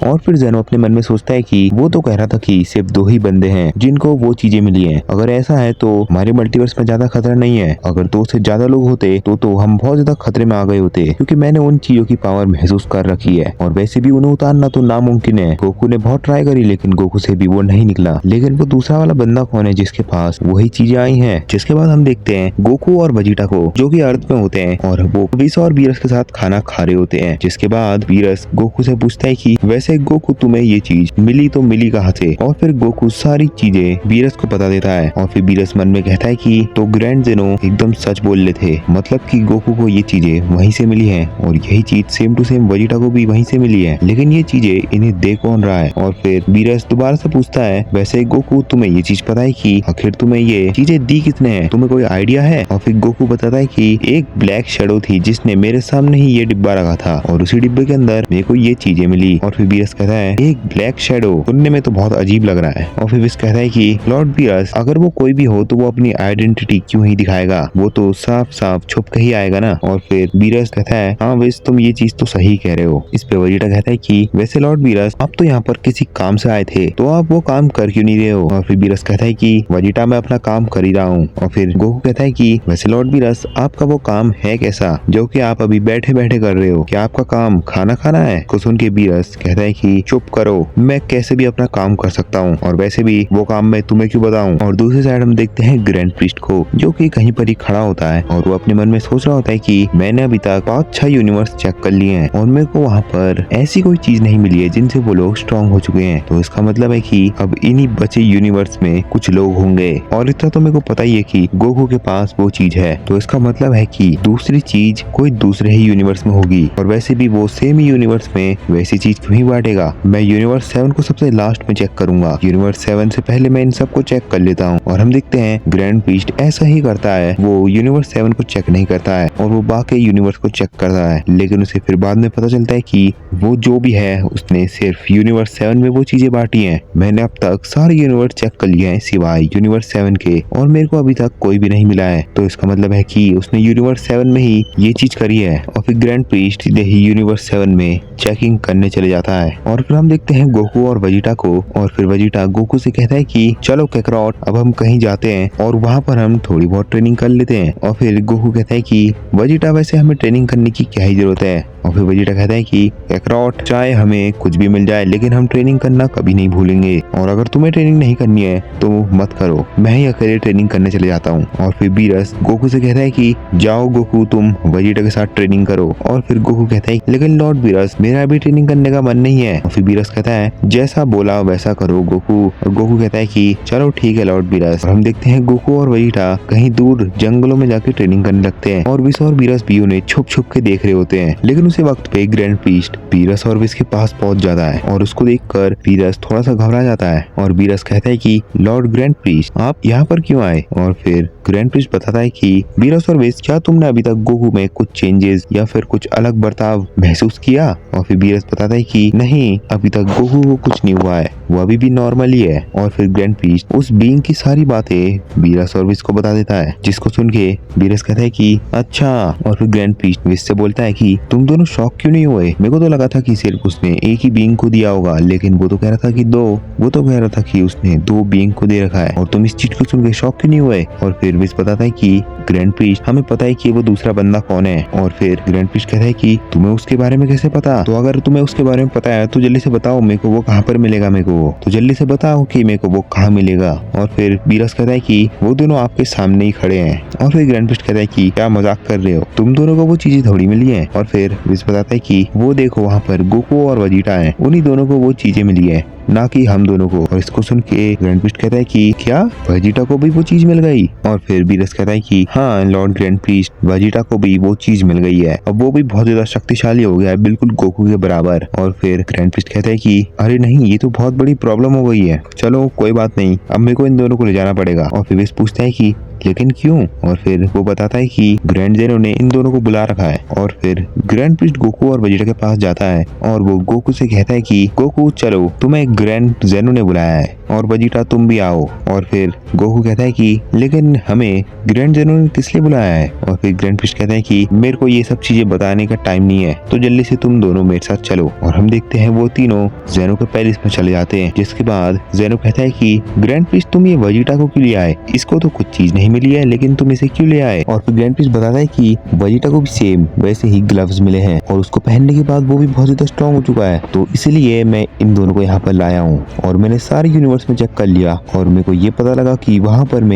और फिर जेनो अपने मन में सोचता है कि वो तो कह रहा था कि सिर्फ 2 ही बंदे हैं जिनको वो चीजें मिली हैं। अगर ऐसा है तो हमारे मल्टीवर्स में ज्यादा खतरा नहीं है। अगर 2 से ज्यादा लोग होते तो हम बहुत ज्यादा खतरे में आ गए होते, क्योंकि मैंने उन चीजों की पावर महसूस कर रखी है और वैसे भी उन्हें उतारना तो नामुमकिन है। गोकू ने बहुत ट्राई करी लेकिन गोकू से भी वो नहीं निकला। लेकिन वो दूसरा वाला बंदा कौन है जिसके पास वही चीजें आई हैं? जिसके बाद हम देखते हैं गोकू और वेजिटा को, जो कि अर्थ में होते हैं और वो विस और बीरस के साथ खाना खा रहे होते हैं। जिसके बाद बीरस गोकू से पूछता है कि वैसे गोकू तुम्हें ये चीज मिली तो मिली कहाँ से? और फिर गोकू सारी चीजें बीरस को बता देता है और फिर बीरस मन में कहता है कि तो ग्रैंड जेनो एकदम सच बोल रहे थे, मतलब कि गोकू को ये चीजें वहीं से मिली हैं और यही चीज सेम टू सेम वेजिटा को भी वहीं से मिली है। लेकिन ये चीजें इन्हें दे कौन रहा है? और फिर बीरस दोबारा से पूछता है वैसे गोकू तुम्हें ये चीज पता है कि आखिर तुम्हें ये चीजें दी किसने है? तुम्हें कोई आइडिया है? और फिर गोकू बताता है कि एक ब्लैक शैडो थी जिसने मेरे सामने ही ये डिब्बा रखा था और उसी डिब्बे के अंदर मेरे को ये चीजें मिली। और फिर बीरस कहता है एक ब्लैक शैडो, सुनने में तो बहुत अजीब लग रहा है। और फिर विस कहता है कि लॉर्ड बीरस अगर वो कोई भी हो तो वो अपनी आइडेंटिटी क्यों ही दिखाएगा, वो तो साफ साफ छुप के ही आएगा ना। और फिर बीरस कहता है हाँ विस तुम ये चीज तो सही कह रहे हो। इस पे वेजिटा कहता है कि वैसे लॉर्ड बीरस आप तो यहाँ पर किसी काम से आए थे तो आप वो काम कर क्यों नहीं रहे हो? और फिर बीरस कहता है कि वेजिटा मैं अपना काम कर ही रहा हूँ। और फिर गोकू कहता है कि वैसे लॉर्ड बीरस आपका वो काम है कैसा जो कि आप अभी बैठे बैठे कर रहे हो? क्या आपका काम खाना खाना है? को सुन के बीरस कहता है कि चुप करो, मैं कैसे भी अपना काम कर सकता हूँ और वैसे भी वो काम मैं तुम्हें क्यों बताऊँ। और दूसरी साइड हम देखते हैं ग्रैंड प्रीस्ट को, जो कि कहीं पर ही खड़ा होता है और वो अपने मन में सोच रहा होता है कि मैंने अभी तक 5-6 यूनिवर्स चेक कर लिए हैं और मेरे को वहाँ पर ऐसी कोई चीज नहीं मिली है जिनसे वो लोग स्ट्रॉन्ग हो चुके हैं। तो इसका मतलब है कि अब इन्हीं बचे यूनिवर्स में कुछ लोग होंगे और इतना तो मेरे को पता ही है कि गोकू के पास वो चीज है। तो इसका मतलब है कि दूसरी चीज कोई दूसरे ही यूनिवर्स में होगी और वैसे भी वो सेम ही यूनिवर्स में वैसी चीज क्यों ही बांटेगा। मैं यूनिवर्स 7 को सबसे लास्ट में चेक करूंगा, यूनिवर्स 7 से पहले मैं इन सबको चेक कर लेता हूँ। और हम देखते हैं ग्रैंड प्रीस्ट ऐसा ही करता है, वो यूनिवर्स 7 को चेक नहीं करता है और वो बाकी यूनिवर्स को चेक करता है। लेकिन उसे फिर बाद में पता चलता है कि वो जो भी है उसने सिर्फ यूनिवर्स 7 में वो चीजें बांटी हैं। मैंने अब तक सारे यूनिवर्स चेक कर लिए हैं सिवाय यूनिवर्स 7 के और मेरे को अभी तक कोई भी नहीं मिला है। तो इसका मतलब है कि उसने यूनिवर्स 7 में ही ये चीज करी है। और फिर ग्रैंड प्रीस्ट सीधे ही यूनिवर्स 7 में चेकिंग करने चले जाता है। और फिर हम देखते हैं गोकू और वेजिटा को और फिर वेजिटा गोकू से कहता है कि चलो कैकरॉट अब हम कहीं जाते हैं और वहाँ पर हम थोड़ी बहुत ट्रेनिंग कर लेते हैं। और फिर गोकू कहता है कि वेजिटा वैसे हमें ट्रेनिंग करने की क्या ही जरूरत है? और फिर वेजिटा कहता है कि कैकरॉट चाहे हमें कुछ भी मिल जाए लेकिन हम ट्रेनिंग करना कभी नहीं भूलेंगे और अगर तुम्हें ट्रेनिंग नहीं करनी है तो मत करो, मैं ही अकेले ट्रेनिंग करने चले जाता हूँ। और फिर बीरस गोकू से कहता है कि जाओ गोकू तुम वेजिटा के साथ ट्रेनिंग करो। और फिर गोकू कहता है लेकिन लॉर्ड बीरस मेरा अभी ट्रेनिंग करने का मन नहीं है। और फिर बीरस कहता है जैसा बोला वैसा करो गोकू। और गोकू कहता है कि चलो ठीक है लॉर्ड बीरस। और हम देखते हैं गोकू और वेजिटा कहीं दूर जंगलों में जाके ट्रेनिंग करने लगते हैं और विस और बीरस भी उन्हें छुप छुप के देख रहे होते हैं। लेकिन उसी वक्त पे ग्रैंड प्रीस्ट बीरस और विस के पास पहुंच जाता है और उसको देखकर बीरस थोड़ा सा घबरा जाता है और बीरस कहता है कि लॉर्ड ग्रैंड प्रीस्ट आप यहाँ पर क्यों आए? और फिर ग्रैंड प्रीस्ट बताता है कि बीरस और विस क्या तुमने अभी तक गोकू में कुछ चेंजेस या फिर कुछ अलग बर्ताव महसूस किया? और फिर बीरस बताता है कि नहीं अभी तक गोकू को कुछ नहीं हुआ है, वो अभी भी नॉर्मल ही है। और फिर ग्रैंड प्रीस्ट उस बीइंग की सारी बातें बीरस और विस को बता देता है, जिसको सुन के बीरस कहता है कि अच्छा। और फिर ग्रैंड प्रीस्ट विस से बोलता है कि तुम दोनों शॉक क्यों नहीं हुए? मेरे को तो लगा था कि सिर्फ उसने एक ही बीइंग को दिया होगा, लेकिन वो तो कह रहा था कि वो तो कह रहा था कि उसने 2 बीइंग को दे रखा है और तुम इस चीज को सुन के शॉक क्यों नहीं हुए? और फिर विस बताता है कि ग्रैंड प्रीस्ट हमें पता है कि वो दूसरा बंदा कौन है। और फिर ग्रैंड प्रीस्ट कहता है कि तुम्हें उसके बारे में कैसे पता? तो अगर तुम्हें उसके बारे में पता है तो जल्दी से बताओ मेरे को वो कहाँ पर मिलेगा, मेरे को तो जल्दी से बताओ कि मेरे को वो कहाँ मिलेगा। और फिर बीरस कहता है कि वो दोनों आपके सामने ही खड़े हैं। और फिर ग्रैंड प्रीस्ट कहता है कि क्या मजाक कर रहे हो, तुम दोनों को वो चीजें थोड़ी मिली है। और फिर विस बताता है कि वो देखो वहाँ पर गोकू और वेजिटा है, उन्हीं दोनों को वो चीजें मिली है, ना कि हम दोनों को। और इसको सुन के ग्रैंड प्रीस्ट कहता है कि क्या वेजिटा को भी वो चीज मिल गई? और फिर बीरस कहता है कि हाँ लॉर्ड ग्रैंड प्रीस्ट वेजिटा को भी वो चीज मिल गई है, अब वो भी बहुत ज्यादा शक्तिशाली हो गया है, बिल्कुल गोकू के बराबर। और फिर ग्रैंड प्रीस्ट कहता है कि अरे नहीं ये तो बहुत बड़ी प्रॉब्लम हो गई है, चलो कोई बात नहीं अब मेरे को इन दोनों को ले जाना पड़ेगा। और फिर विस पूछता है कि लेकिन क्यों? और फिर वो बताता है कि ग्रैंड जेनो ने इन दोनों को बुला रखा है। और फिर ग्रैंड प्रीस्ट गोकू और वेजिटा के पास जाता है और वो गोकू से कहता है कि गोकू चलो तुम्हें ग्रैंड जेनो ने बुलाया है। और वेजिटा तुम भी आओ। और फिर गोकू कहता है कि लेकिन हमें ग्रैंड जेनो ने किस लिए बुलाया है। और फिर ग्रैंड फिश कहता है कि मेरे को ये सब चीजें बताने का टाइम नहीं है, तो जल्दी से तुम दोनों मेरे साथ चलो। और हम देखते हैं वो तीनों जेनो के पैलेस में चले जाते हैं। जिसके बाद जेनो कहता है कि ग्रैंड फिश तुम ये वेजिटा को क्यों ले आए, इसको तो कुछ चीज नहीं मिली है, लेकिन तुम इसे क्यों ले आए। और फिर ग्रैंड फिश बताता है कि वेजिटा को भी सेम वैसे ही ग्लव्स मिले हैं और उसको पहनने के बाद वो भी बहुत ज्यादा स्ट्रॉन्ग हो चुका है, तो इसलिए मैं इन दोनों को यहाँ पर लाया हूँ। और मैंने सारे यूनिवर्स में चेक कर लिया और मेरे को ये पता लगा कि वहाँ पर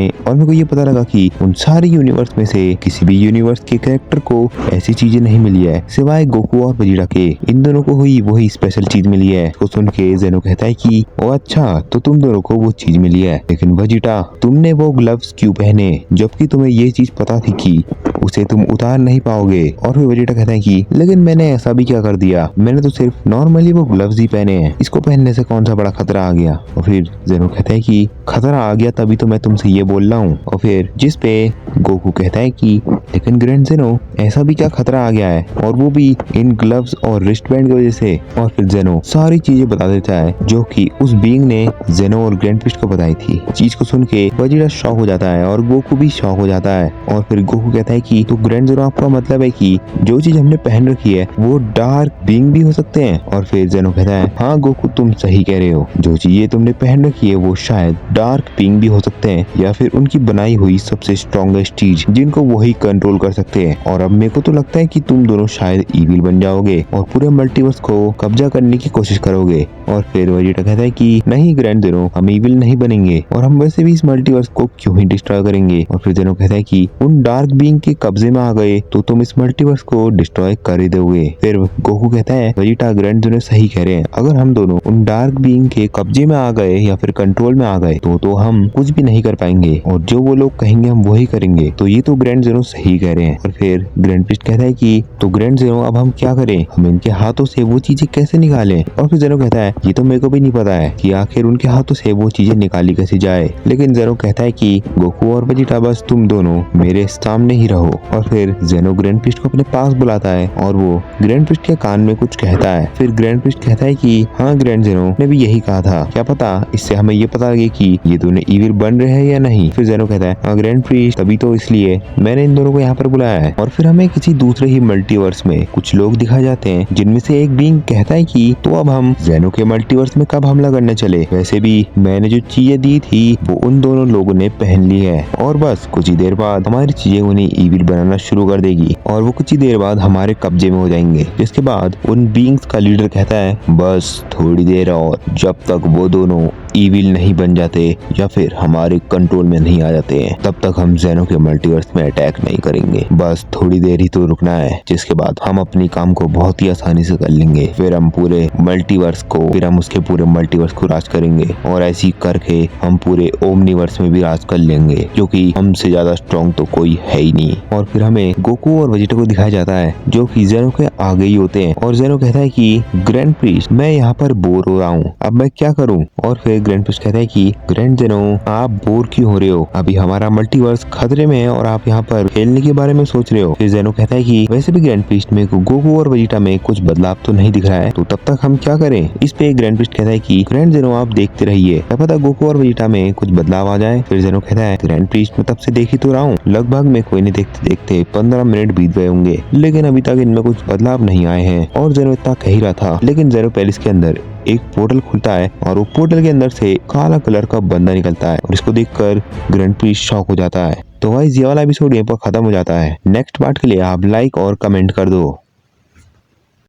उन सारे यूनिवर्स में से किसी भी यूनिवर्स के कैरेक्टर को ऐसी चीजें नहीं मिली है सिवाय गोकू और वेजिटा के। इन दोनों को हुई वही स्पेशल चीज मिली है। तो सुन के जेनो कहता है कि ओ अच्छा, तो तुम दोनों को वो चीज मिली है, लेकिन वेजिटा तुमने वो ग्लव्स क्यों पहने जबकि तुम्हें ये चीज पता थी कि उसे तुम उतार नहीं पाओगे। और फिर वेजिटा कहता है कि लेकिन मैंने ऐसा भी क्या कर दिया, मैंने तो सिर्फ नॉर्मली वो ग्लव्स ही पहने हैं, इसको पहनने से कौन सा बड़ा खतरा आ गया। और फिर जेनो कहता है कि खतरा आ गया तभी तो मैं तुमसे ये बोल रहा हूँ। और फिर जिस पे गोकू कहता है कि लेकिन ग्रैंड जेनो ऐसा भी क्या खतरा आ गया है, और वो भी इन ग्लव्स और रिस्ट बैंड की वजह से। और फिर जेनो सारी चीजें बता देता है जो कि उस बीइंग ने जेनो और ग्रैंड फिश को बताई थी। चीज को सुन के वेजिटा शॉक हो जाता है और गोकू भी शॉक हो जाता है। और फिर गोकू कहता है कि तो ग्रैंड जेनो आपका मतलब है कि जो चीज हमने पहन रखी है वो डार्क बीइंग भी हो सकते हैं। और फिर जेनो कहता है हाँ गोकू तुम सही कह रहे हो, जो चीजें तुमने पहन रखी है वो शायद डार्क बीइंग भी हो सकते हैं या फिर उनकी बनाई हुई सबसे स्ट्रॉन्गेस्ट चीज जिनको वही कंट्रोल कर सकते हैं। और अब मेरे को तो लगता है कि तुम दोनों शायद ईविल बन जाओगे और पूरे मल्टीवर्स को कब्जा करने की कोशिश करोगे। और फिर वेजिटा कहता है कि नहीं ग्रैंड जेनो, हम ईविल नहीं बनेंगे और हम वैसे भी इस मल्टीवर्स को क्यों ही डिस्ट्रॉय करेंगे। और फिर जेनो कहता है कि उन डार्क बीइंग के कब्जे में आ गए तो तुम इस मल्टीवर्स को डिस्ट्रॉय कर ही दोगे। फिर गोकू कहता है वेजिटा ग्रैंड जेनो सही कह रहे हैं, अगर हम दोनों उन डार्क बीइंग के कब्जे में आ गए या फिर कंट्रोल में आ गए तो हम कुछ भी नहीं कर पाएंगे और जो वो लोग कहेंगे हम वही करेंगे। तो ये तो ग्रैंड जेनो सही कह रहे हैं। और फिर ग्रैंड फिश कहता है कि तो ग्रैंड जेनो अब हम क्या करें, हम इनके हाथों से वो चीजें कैसे निकालें। और फिर जेनो कहता है ये तो मेरे को भी नहीं पता है कि आखिर उनके हाथों से वो चीजें निकाली कैसे जाए, लेकिन जेनो कहता है कि गोकू और वेजिटा बस तुम दोनों मेरे सामने ही रहो। और फिर जेनो ग्रैंड फिश को अपने पास बुलाता है और वो ग्रैंड फिश के कान में कुछ कहता है। फिर ग्रैंड फिश कहता है कि हाँ ग्रैंड जेनो ने भी यही कहा था, क्या पता इससे हमें ये पता लगे कि ये दोनों ईविल बन रहे हैं या नहीं। फिर जेनो कहता है हाँ ग्रैंड फिश, तभी तो इसलिए मैंने इन दोनों को यहाँ पर बुलाया है। और फिर हमें किसी दूसरे ही मल्टीवर्स में कुछ लोग दिखाए जाते हैं जिनमें से एक बीइंग कहता है कि तो अब हम जेनो के मल्टीवर्स में कब हमला करने चले, वैसे भी मैंने जो चीजें दी थी वो उन दोनों लोगों ने पहन ली है और बस कुछ ही देर बाद हमारी चीजें उन्हें ईविल बनाना शुरू कर देगी और वो कुछ ही देर बाद हमारे कब्जे में हो जाएंगे। जिसके बाद उन बीइंग्स का लीडर कहता है बस थोड़ी देर और, जब तक वो दोनों ईविल नहीं बन जाते या फिर हमारे कंट्रोल में नहीं आ जाते हैं तब तक हम जेनो के मल्टीवर्स में अटैक नहीं करेंगे, बस थोड़ी देर ही तो रुकना है। जिसके बाद हम अपनी काम को बहुत ही आसानी से कर लेंगे, फिर हम उसके पूरे मल्टीवर्स को राज करेंगे और ऐसी करके हम पूरे ओमनीवर्स में भी राज कर लेंगे, क्योंकि हमसे ज्यादा स्ट्रॉन्ग तो कोई है ही नहीं। और फिर हमें गोकू और वेजिटा को दिखाया जाता है जो कि जेनो के आगे ही होते हैं और जेनो कहता है कि ग्रैंड फिश मैं यहाँ पर बोर हो रहा हूँ, अब मैं क्या करूँ। और फिर ग्रैंड फिश कहता है कि ग्रैंड जेनो आप बोर क्यों हो रहे हो, अभी हमारा मल्टीवर्स खतरे में है और आप यहाँ पर खेलने के बारे में सोच रहे हो। फिर जेनो कहता है कि वैसे भी ग्रैंड फिश में गोकू और वेजिटा में कुछ बदलाव तो नहीं दिख रहा है, तो तब तक हम क्या करें। इस पे ग्रैंड फिश कहता है कि ग्रैंड जेनो आप देखते रहिए, क्या पता गोकू और वेजिटा में कुछ बदलाव आ जाए। फिर जेनो कहता है ग्रैंड फिश मैं तब से देख ही तो रहा हूँ, लगभग में कोई नहीं देखते देखते 15 मिनट बीत गए होंगे, लेकिन अभी तक इनमें कुछ बदलाव नहीं आए हैं। और जेनो इतना कह ही रहा था, लेकिन जेनो पैलेस के अंदर एक पोर्टल खुलता है और वो पोर्टल के अंदर से काला कलर का बंदा निकलता है और इसको देखकर ग्रैंड फिश शॉक हो जाता है। तो गाइस ये वाला एपिसोड यहाँ पर खत्म हो जाता है। नेक्स्ट पार्ट के लिए आप लाइक और कमेंट कर दो।